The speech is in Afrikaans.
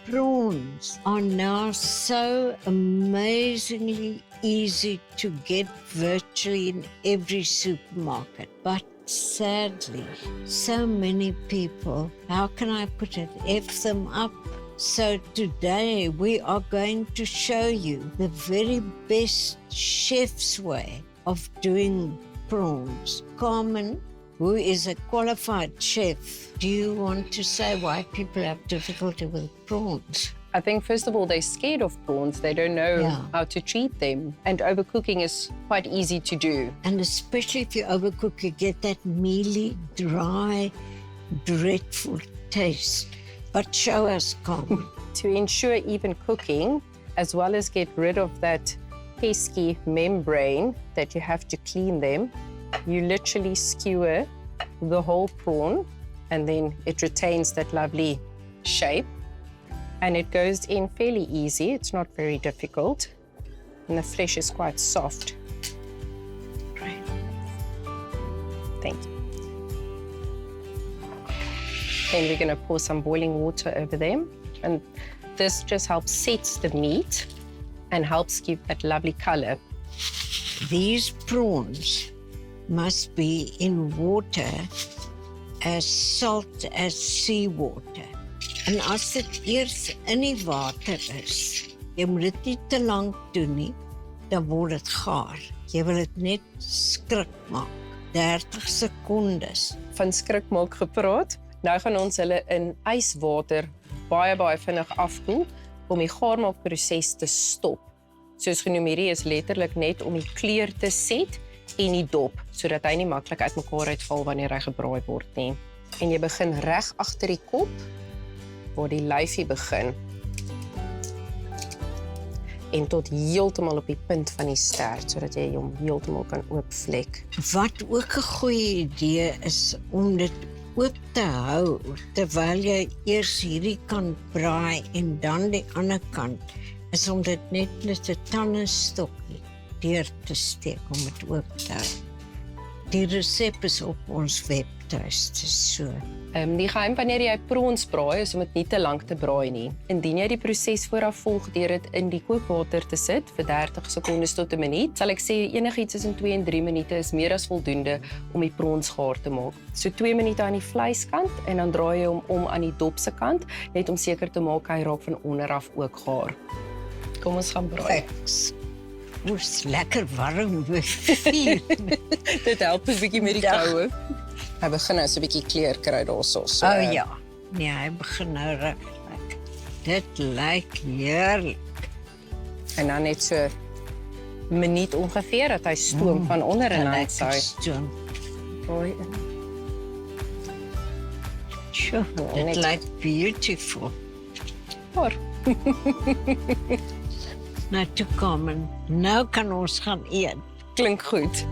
prawns are now so amazingly easy to get virtually in every supermarket. But sadly, so many people, how can I put it, F them up. So today we are going to show you the very best chef's way of doing prawns. Carmen, who is a qualified chef, do you want to say why people have difficulty with prawns? I think, first of all, they're scared of prawns. They don't know how to treat them. And overcooking is quite easy to do. And especially if you overcook, you get that mealy, dry, dreadful taste. But show us, Carmen. To ensure even cooking, as well as get rid of that pesky membrane that you have to clean them, you literally skewer the whole prawn and then it retains that lovely shape. And it goes in fairly easy. It's not very difficult. And the flesh is quite soft. Great. Thank you. Then we're going to pour some boiling water over them. And this just helps set the meat and helps give that lovely color. These prawns must be in water as salt as seawater. En as dit eers in die water is, jy moet dit nie te lank doen nie, dan word dit gaar. Jy wil dit net skrik maak. 30 sekondes. Van skrik maak gepraat. Nou gaan ons hulle in yswater baie vinnig afkoel om die gaarmaakproses te stop. Soos genoem, hierdie is letterlik net om die kleur te set en die dop, sodat hy nie maklik uitmekaar uitval wanneer hy gebraai word nie. En jy begin reg agter die kop, waar die lyfie begin. En tot heeltemal op die punt van die stert, sodat jy hom heeltemal kan oopvlek. Wat ook 'n goeie idee is om dit oop te hou, terwyl jy eers hierdie kant braai en dan die ander kant, is om dit net met 'n tandestokkie deur te steek om dit oop te hou. Die resep is op ons webtuiste so. Die geheim wanneer jy prawns braai is om dit nie te lank te braai nie. Indien jy die proses vooraf volg deur dit in die kookwater te sit vir 30 sekondes tot 'n minuut, sal ek sê enigiets tussen 2 en 3 minute is meer as voldoende om die prawns gaar te maak. So 2 minute aan die vleiskant en dan draai jy hom om aan die dop se kant, net om seker te maak hy raak van onder af ook gaar. Kom ons gaan braai. Oes lekker warm met vuur. Dit help 'n bietjie met die koue. Hy begin nou so 'n bietjie kleur kry daarso. So, ja. Nee, hy begin nou reg lyk. Dit lyk heerlik. En dan net so 'n minuut ongeveer dat hy stoom van onder en dan sy stoom. Braai in. Sure, it lyk beautiful. Hoor. Nou toe kom en nou kan ons gaan eet. Klink goed.